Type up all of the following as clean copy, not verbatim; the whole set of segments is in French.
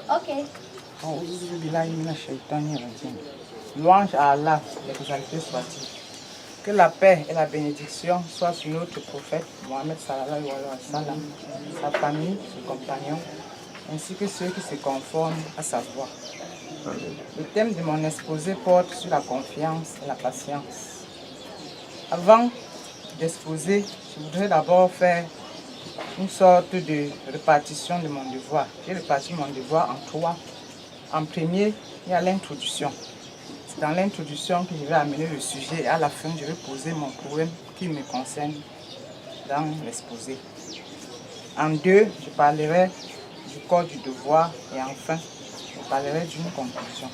Ok. Louange à Allah, l'exalté soit-il. Que la paix et la bénédiction soient sur notre prophète Mohammed sallallahu alayhi wa sallam, sa famille, ses compagnons, ainsi que ceux qui se conforment à sa voie. Le thème de mon exposé porte sur la confiance et la patience. Avant d'exposer, je voudrais d'abord faire une sorte de répartition de mon devoir. J'ai réparti mon devoir en trois. En premier, il y a l'introduction. C'est dans l'introduction que je vais amener le sujet et à la fin, je vais poser mon problème qui me concerne dans l'exposé. En deux, je parlerai du corps du devoir et enfin, je parlerai d'une conclusion.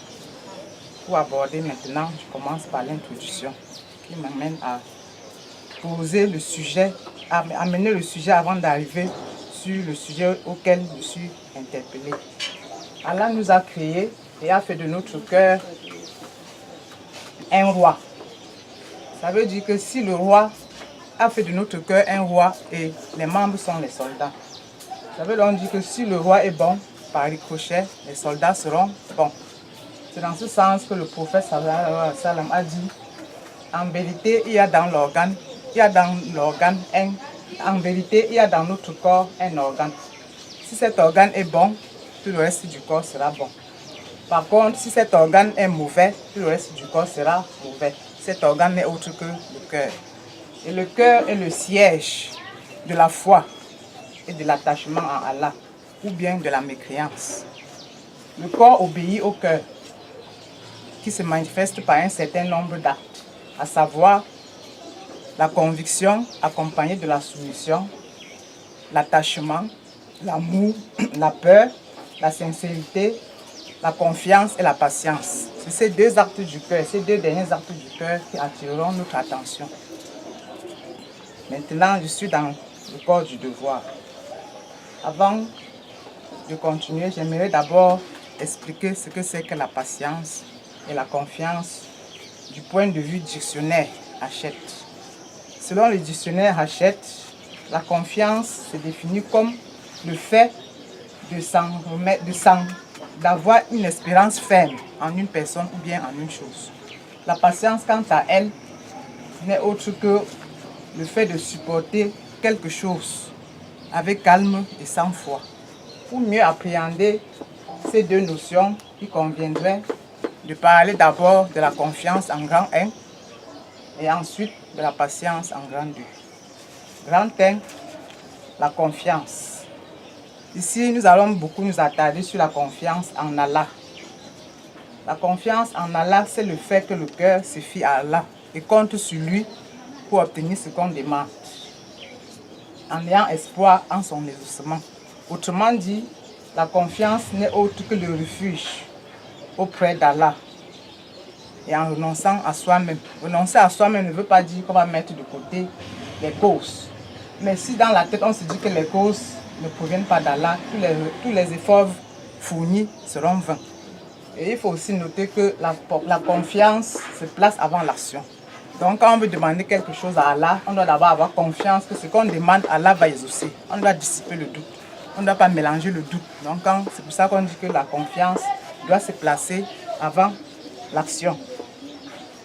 Pour aborder maintenant, je commence par l'introduction qui m'amène à poser le sujet, à amener le sujet avant d'arriver sur le sujet auquel je suis interpellé. Allah nous a créés et a fait de notre cœur un roi. Ça veut dire que si le roi a fait de notre cœur un roi et les membres sont les soldats, ça veut donc dire que si le roi est bon, par ricochet, les soldats seront bons. C'est dans ce sens que le prophète sallallahu alayhi wa sallam a dit, en vérité, il y a dans l'organe, en vérité, il y a dans notre corps un organe. Si cet organe est bon, tout le reste du corps sera bon. Par contre, si cet organe est mauvais, tout le reste du corps sera mauvais. Cet organe n'est autre que le cœur. Et le cœur est le siège de la foi et de l'attachement en Allah, ou bien de la mécréance. Le corps obéit au cœur, qui se manifeste par un certain nombre d'actes, à savoir la conviction accompagnée de la soumission, l'attachement, l'amour, la peur, la sincérité, la confiance et la patience. C'est ces deux actes du cœur, ces deux derniers actes du cœur qui attireront notre attention. Maintenant, je suis dans le corps du devoir. Avant de continuer, j'aimerais d'abord expliquer ce que c'est que la patience et la confiance du point de vue dictionnaire Hachette. Selon le dictionnaire Hachette, la confiance se définit comme le fait d'avoir une espérance ferme en une personne ou bien en une chose. La patience, quant à elle, n'est autre que le fait de supporter quelque chose avec calme et sans foi. Pour mieux appréhender ces deux notions, il conviendrait de parler d'abord de la confiance en grand 1 et ensuite de la patience en grand 2. Grand 1, la confiance. Ici, nous allons beaucoup nous attarder sur la confiance en Allah. La confiance en Allah, c'est le fait que le cœur se fie à Allah et compte sur lui pour obtenir ce qu'on demande, en ayant espoir en son exaucement. Autrement dit, la confiance n'est autre que le refuge auprès d'Allah et en renonçant à soi-même. Renoncer à soi-même ne veut pas dire qu'on va mettre de côté les causes. Mais si dans la tête on se dit que les causes ne proviennent pas d'Allah, tous les efforts fournis seront vains. Et il faut aussi noter que la confiance se place avant l'action. Donc quand on veut demander quelque chose à Allah, on doit d'abord avoir confiance que ce qu'on demande, Allah va exaucer. On doit dissiper le doute. On ne doit pas mélanger le doute. Donc c'est pour ça qu'on dit que la confiance doit se placer avant l'action.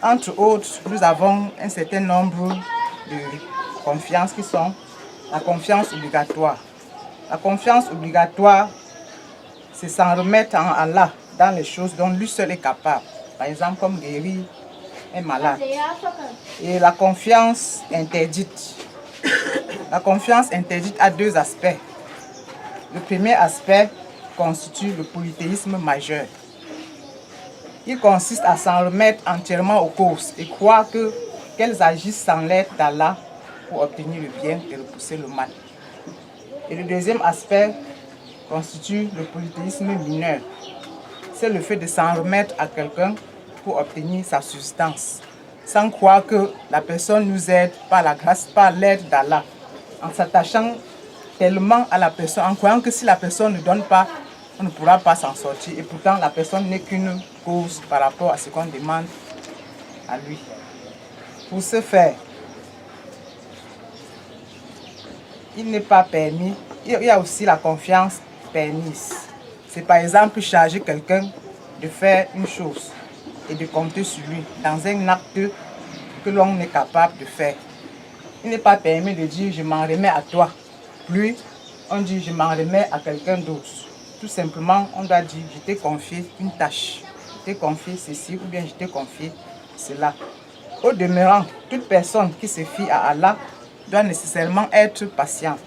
Entre autres, nous avons un certain nombre de confiances qui sont la confiance obligatoire. La confiance obligatoire, c'est s'en remettre en Allah dans les choses dont lui seul est capable. Par exemple, comme guérir un malade. Et la confiance interdite. La confiance interdite a deux aspects. Le premier aspect constitue le polythéisme majeur. Il consiste à s'en remettre entièrement aux causes et croire qu'elles agissent sans l'aide d'Allah pour obtenir le bien et repousser le mal. Et le deuxième aspect constitue le polythéisme mineur. C'est le fait de s'en remettre à quelqu'un pour obtenir sa subsistance, sans croire que la personne nous aide par la grâce, par l'aide d'Allah, en s'attachant tellement à la personne, en croyant que si la personne ne donne pas, on ne pourra pas s'en sortir. Et pourtant, la personne n'est qu'une cause par rapport à ce qu'on demande à lui. Pour ce faire, il n'est pas permis. Il y a aussi la confiance permise. C'est par exemple charger quelqu'un de faire une chose et de compter sur lui dans un acte que l'on est capable de faire. Il n'est pas permis de dire je m'en remets à toi. Puis on dit je m'en remets à quelqu'un d'autre. Tout simplement, on doit dire je t'ai confié une tâche. Je t'ai confié ceci ou bien je t'ai confié cela. Au demeurant, toute personne qui se fie à Allah doit nécessairement être patiente.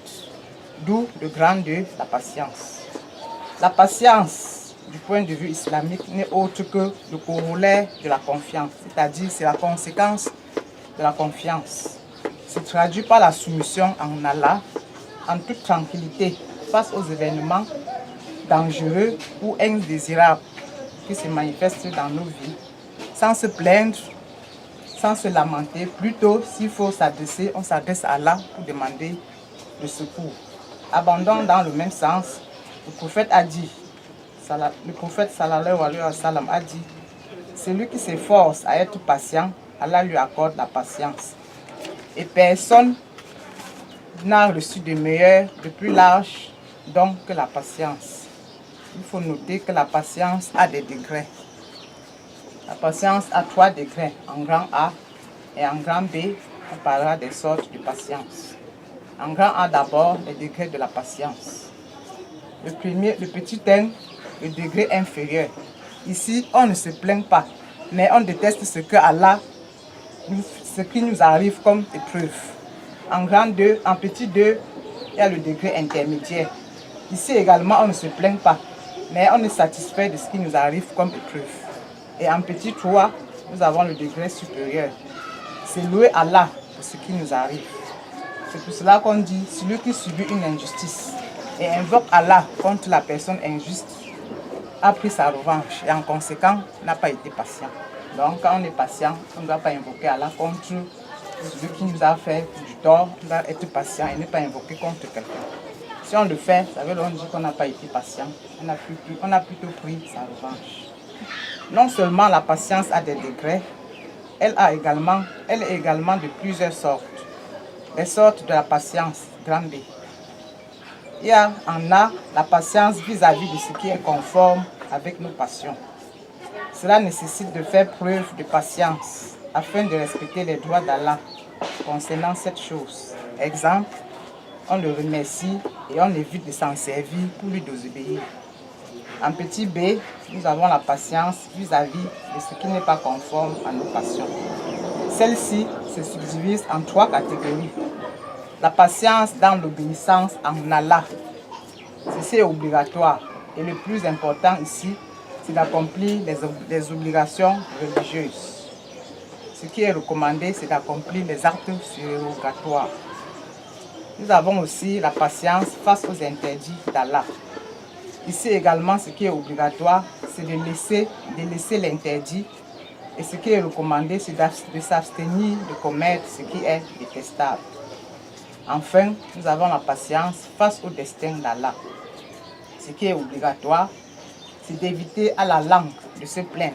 D'où le grand de la patience. La patience, du point de vue islamique, n'est autre que le corollaire de la confiance. C'est-à-dire, c'est la conséquence de la confiance. Se traduit par la soumission en Allah, en toute tranquillité, face aux événements dangereux ou indésirables qui se manifestent dans nos vies, sans se plaindre, sans se lamenter. Plutôt, s'il faut s'adresser, on s'adresse à Allah pour demander le secours. Abandon dans le même sens, le prophète a dit, le prophète sallallahu alayhi wa sallam a dit, celui qui s'efforce à être patient, Allah lui accorde la patience. Et personne n'a reçu de meilleur, de plus large don que la patience. Il faut noter que la patience a des degrés. La patience a 3 degrés. En grand A et en grand B, on parlera des sortes de patience. En grand A d'abord, les degrés de la patience. Le petit 1, le degré inférieur. Ici, on ne se plaint pas, mais on déteste ce qui nous arrive comme épreuve. En petit 2, il y a le degré intermédiaire. Ici également, on ne se plaint pas, mais on est satisfait de ce qui nous arrive comme épreuve. Et en petit 3, nous avons le degré supérieur. C'est louer Allah pour ce qui nous arrive. C'est pour cela qu'on dit, celui qui subit une injustice et invoque Allah contre la personne injuste a pris sa revanche et en conséquent n'a pas été patient. Donc quand on est patient, on ne doit pas invoquer Allah contre celui qui nous a fait du tort. On doit être patient et ne pas invoquer contre quelqu'un. Si on le fait, ça veut dire qu'on n'a pas été patient. On a plutôt pris sa revanche. Non seulement la patience a des degrés, elle est également de plusieurs sortes. Les sortes de la patience, grand B. Il y a la patience vis-à-vis de ce qui est conforme avec nos passions. Cela nécessite de faire preuve de patience afin de respecter les droits d'Allah concernant cette chose. Exemple, on le remercie et on évite de s'en servir pour lui désobéir. En petit b, nous avons la patience vis-à-vis de ce qui n'est pas conforme à nos passions. Celle-ci se subdivise en 3 catégories. La patience dans l'obéissance en Allah. C'est obligatoire. Et le plus important ici, c'est d'accomplir les obligations religieuses. Ce qui est recommandé, c'est d'accomplir les actes surérogatoires. Nous avons aussi la patience face aux interdits d'Allah. Ici également, ce qui est obligatoire, c'est de laisser l'interdit. Et ce qui est recommandé, c'est de s'abstenir de commettre ce qui est détestable. Enfin, nous avons la patience face au destin d'Allah. Ce qui est obligatoire, c'est d'éviter à la langue de se plaindre.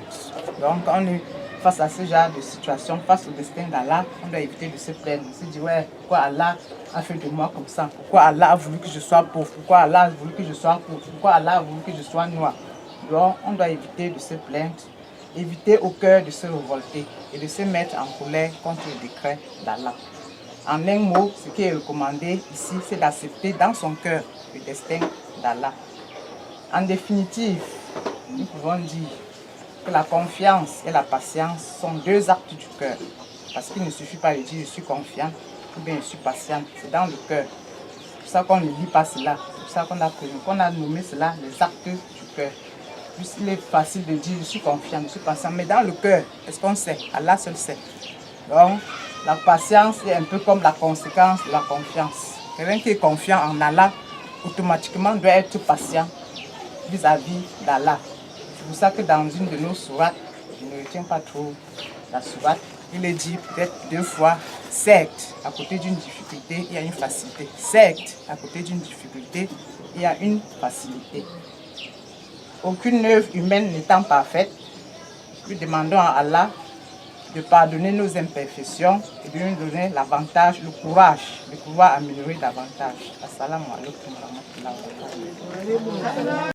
Donc, quand on est face à ce genre de situation, face au destin d'Allah, on doit éviter de se plaindre. On se dit, ouais, pourquoi Allah a fait de moi comme ça? Pourquoi Allah a voulu que je sois pauvre? Pourquoi Allah a voulu que je sois pauvre? Pourquoi Allah a voulu que je sois noir? Donc, on doit éviter de se plaindre, éviter au cœur de se révolter et de se mettre en colère contre le décret d'Allah. En un mot, ce qui est recommandé ici, c'est d'accepter dans son cœur le destin d'Allah. En définitive, nous pouvons dire que la confiance et la patience sont 2 actes du cœur. Parce qu'il ne suffit pas de dire je suis confiant ou bien je suis patient. C'est dans le cœur. C'est pour ça qu'on ne lit pas cela. C'est pour ça qu'on a nommé cela les actes du cœur. Il est facile de dire je suis confiant, je suis patient. Mais dans le cœur, est-ce qu'on sait? Allah seul sait. Donc, la patience est un peu comme la conséquence de la confiance. Quelqu'un qui est confiant en Allah, automatiquement doit être patient vis-à-vis d'Allah. C'est pour ça que dans une de nos sourates, je ne retiens pas trop la sourate, il est dit peut-être 2 fois, certes, à côté d'une difficulté, il y a une facilité. Certes, à côté d'une difficulté, il y a une facilité. Aucune œuvre humaine n'étant parfaite, nous demandons à Allah de pardonner nos imperfections et de nous donner l'avantage, le courage de pouvoir améliorer davantage. Assalamu alaikum wa rahmatullahi wa barakatuh.